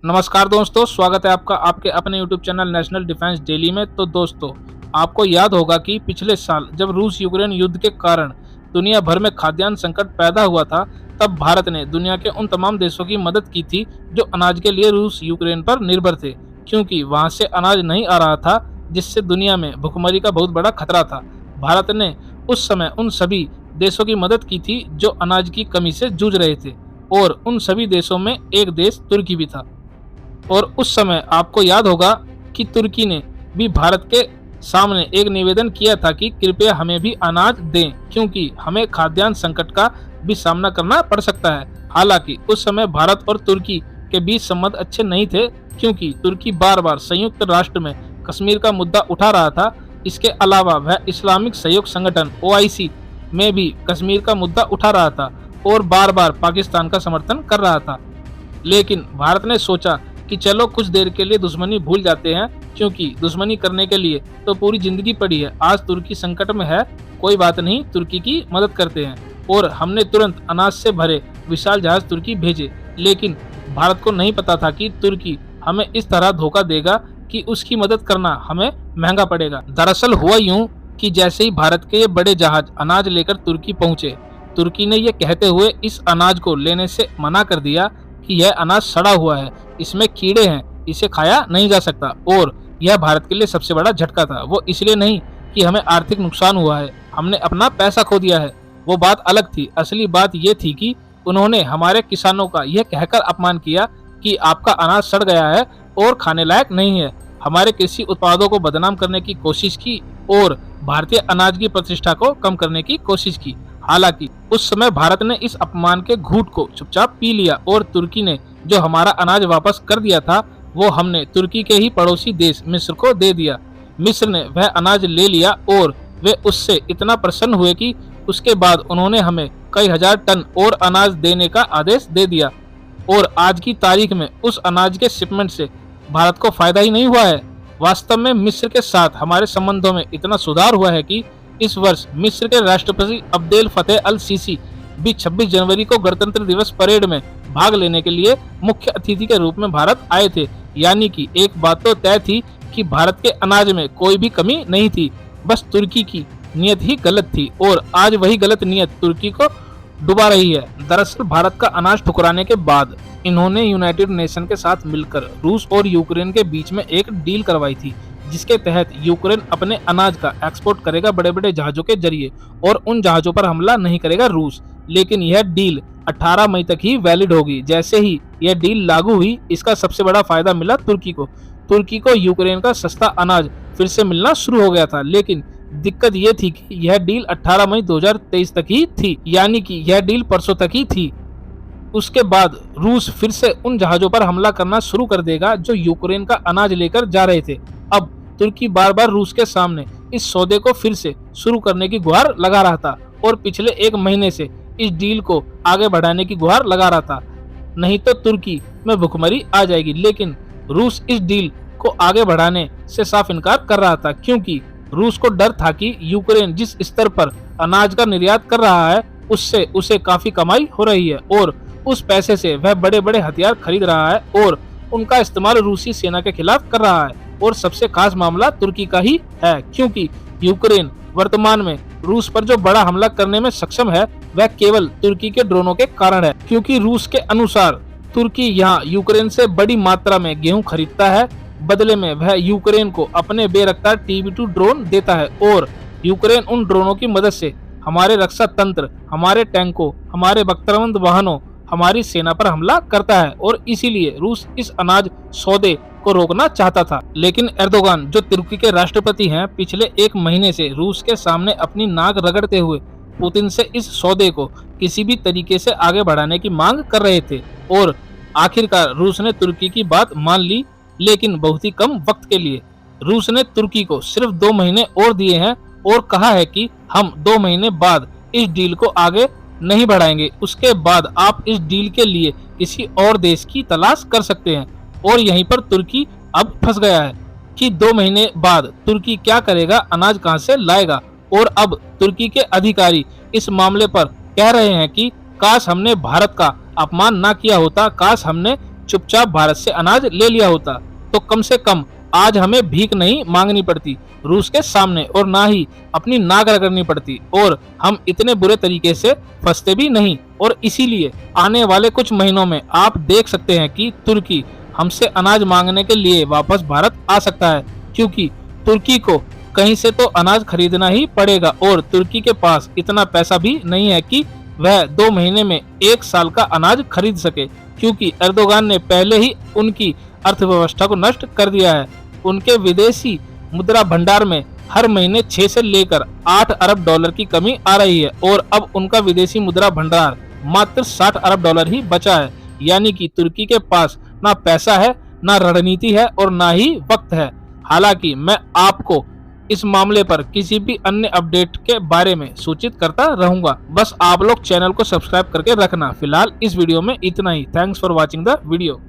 नमस्कार दोस्तों, स्वागत है आपका आपके अपने YouTube channel national defence daily में। तो दोस्तों, आपको याद होगा कि पिछले साल जब रूस यूक्रेन युद्ध के कारण दुनिया भर में खाद्यान्न संकट पैदा हुआ था, तब भारत ने दुनिया के उन तमाम देशों की मदद की थी जो अनाज के लिए रूस यूक्रेन पर निर्भर थे, क्योंकि वहां से अनाज नहीं आ रहा था, जिससे दुनिया में भुखमरी का बहुत बड़ा खतरा था। भारत ने उस समय उन सभी देशों की मदद की थी जो अनाज की कमी से जूझ रहे थे, और उन सभी देशों में एक देश तुर्की भी था। और उस समय आपको याद होगा कि तुर्की ने भी भारत के सामने एक निवेदन किया था कि कृपया हमें भी अनाज दें, क्योंकि हमें खाद्यान्न संकट का भी सामना करना पड़ सकता है। हालांकि उस समय भारत और तुर्की के बीच संबंध अच्छे नहीं थे, क्योंकि तुर्की बार बार संयुक्त राष्ट्र में कश्मीर का मुद्दा उठा रहा था। इसके अलावा वह इस्लामिक सहयोग संगठन OIC में भी कश्मीर का मुद्दा उठा रहा था और बार बार पाकिस्तान का समर्थन कर रहा था। लेकिन भारत ने सोचा कि चलो कुछ देर के लिए दुश्मनी भूल जाते हैं, क्योंकि दुश्मनी करने के लिए तो पूरी जिंदगी पड़ी है। आज तुर्की संकट में है, कोई बात नहीं, तुर्की की मदद करते हैं। और हमने तुरंत अनाज से भरे विशाल जहाज तुर्की भेजे। लेकिन भारत को नहीं पता था कि तुर्की हमें इस तरह धोखा देगा कि उसकी मदद करना हमें महंगा पड़ेगा। दरअसल हुआ यूं कि जैसे ही भारत के ये बड़े जहाज अनाज लेकर तुर्की पहुंचे, तुर्की ने यह कहते हुए इस अनाज को लेने से मना कर दिया कि यह अनाज सड़ा हुआ है, इसमें कीड़े हैं, इसे खाया नहीं जा सकता। और यह भारत के लिए सबसे बड़ा झटका था। वो इसलिए नहीं कि हमें आर्थिक नुकसान हुआ है, हमने अपना पैसा खो दिया है, वो बात अलग थी। असली बात ये थी कि उन्होंने हमारे किसानों का यह कहकर अपमान किया कि आपका अनाज सड़ गया है और खाने लायक नहीं है। हमारे कृषि उत्पादों को बदनाम करने की कोशिश की और भारतीय अनाज की प्रतिष्ठा को कम करने की कोशिश की। हालांकि उस समय भारत ने इस अपमान के घूंट को चुपचाप पी लिया, और तुर्की ने जो हमारा अनाज वापस कर दिया था, वो हमने तुर्की के ही पड़ोसी देश मिस्र को दे दिया। मिस्र ने वह अनाज ले लिया और वे उससे इतना प्रसन्न हुए कि उसके बाद उन्होंने हमें कई हजार टन और अनाज देने का आदेश दे दिया। और आज की तारीख में उस अनाज के शिपमेंट से भारत को फायदा ही नहीं हुआ है। वास्तव में मिस्र के साथ हमारे संबंधों में इतना सुधार हुआ है कि इस वर्ष मिस्र के राष्ट्रपति अब्देल फतेह अल सीसी भी 26 जनवरी को गणतंत्र दिवस परेड में भाग लेने के लिए मुख्य अतिथि के रूप में भारत आए थे। यानी कि एक बात तो तय थी कि भारत के अनाज में कोई भी कमी नहीं थी, बस तुर्की की नीयत ही गलत थी, और आज वही गलत नीयत तुर्की को डुबा रही है। दरअसल भारत का अनाज ठुकराने के बाद इन्होंने यूनाइटेड नेशन के साथ मिलकर रूस और यूक्रेन के बीच में एक डील करवाई थी, जिसके तहत यूक्रेन अपने अनाज का एक्सपोर्ट करेगा बड़े बड़े जहाजों के जरिए, और उन जहाजों पर हमला नहीं करेगा रूस। लेकिन यह डील 18 मई तक ही वैलिड होगी। जैसे ही यह डील लागू हुई, इसका सबसे बड़ा फायदा मिला तुर्की को। तुर्की को यूक्रेन का सस्ता अनाज फिर से मिलना शुरू हो गया था। लेकिन दिक्कत यह थी कि यह डील 18 मई 2023 तक ही थी, यानी कि यह डील परसों तक ही थी। उसके बाद रूस फिर से उन जहाजों पर हमला करना शुरू कर देगा जो यूक्रेन का अनाज लेकर जा रहे थे। अब तुर्की बार बार रूस के सामने इस सौदे को फिर से शुरू करने की गुहार लगा रहा था, और पिछले एक महीने से इस डील को आगे बढ़ाने की गुहार लगा रहा था, नहीं तो तुर्की में भुखमरी आ जाएगी। लेकिन रूस इस डील को आगे बढ़ाने से साफ इनकार कर रहा था, क्योंकि रूस को डर था कि यूक्रेन जिस स्तर पर अनाज का निर्यात कर रहा है, उससे उसे काफी कमाई हो रही है, और उस पैसे से वह बड़े बड़े हथियार खरीद रहा है और उनका इस्तेमाल रूसी सेना के खिलाफ कर रहा है। और सबसे खास मामला तुर्की का ही है, क्योंकि यूक्रेन वर्तमान में रूस पर जो बड़ा हमला करने में सक्षम है, वह केवल तुर्की के ड्रोनों के कारण है। क्योंकि रूस के अनुसार तुर्की यहाँ यूक्रेन से बड़ी मात्रा में गेहूं खरीदता है, बदले में वह यूक्रेन को अपने बेरफ्तार TB2 ड्रोन देता है, और यूक्रेन उन ड्रोनों की मदद से हमारे रक्षा तंत्र, हमारे टैंकों, हमारे बख्तरबंद वाहनों, हमारी सेना पर हमला करता है। और इसीलिए रूस इस अनाज सौदे को रोकना चाहता था। लेकिन एर्दोगान, जो तुर्की के राष्ट्रपति हैं, पिछले एक महीने से रूस के सामने अपनी नाक रगड़ते हुए पुतिन से इस सौदे को किसी भी तरीके से आगे बढ़ाने की मांग कर रहे थे। और आखिरकार रूस ने तुर्की की बात मान ली, लेकिन बहुत ही कम वक्त के लिए। रूस ने तुर्की को सिर्फ 2 महीने और दिए हैं और कहा है कि हम 2 महीने बाद इस डील को आगे नहीं बढ़ाएंगे, उसके बाद आप इस डील के लिए किसी और देश की तलाश कर सकते हैं। और यहीं पर तुर्की अब फंस गया है कि 2 महीने बाद तुर्की क्या करेगा, अनाज कहां से लाएगा। और अब तुर्की के अधिकारी इस मामले पर कह रहे हैं कि काश हमने भारत का अपमान ना किया होता, काश हमने चुपचाप भारत से अनाज ले लिया होता तो कम से कम आज हमें भीख नहीं मांगनी पड़ती रूस के सामने और ना ही अपनी नाक रगड़नी पड़ती और हम इतने बुरे तरीके से फंसते भी नहीं। और इसीलिए आने वाले कुछ महीनों में आप देख सकते हैं कि तुर्की हमसे अनाज मांगने के लिए वापस भारत आ सकता है, क्योंकि तुर्की को कहीं से तो अनाज खरीदना ही पड़ेगा और तुर्की के पास इतना पैसा भी नहीं है कि वह 2 महीने में 1 साल का अनाज खरीद सके, क्योंकि एर्दोगान ने पहले ही उनकी अर्थव्यवस्था को नष्ट कर दिया है। उनके विदेशी मुद्रा भंडार में हर महीने 6 से लेकर 8 अरब डॉलर की कमी आ रही है और अब उनका विदेशी मुद्रा भंडार मात्र 60 अरब डॉलर ही बचा है। यानी कि तुर्की के पास ना पैसा है, ना रणनीति है और ना ही वक्त है। हालांकि मैं आपको इस मामले पर किसी भी अन्य अपडेट के बारे में सूचित करता रहूंगा। बस आप लोग चैनल को सब्सक्राइब करके रखना। फिलहाल इस वीडियो में इतना ही। Thanks for watching the video.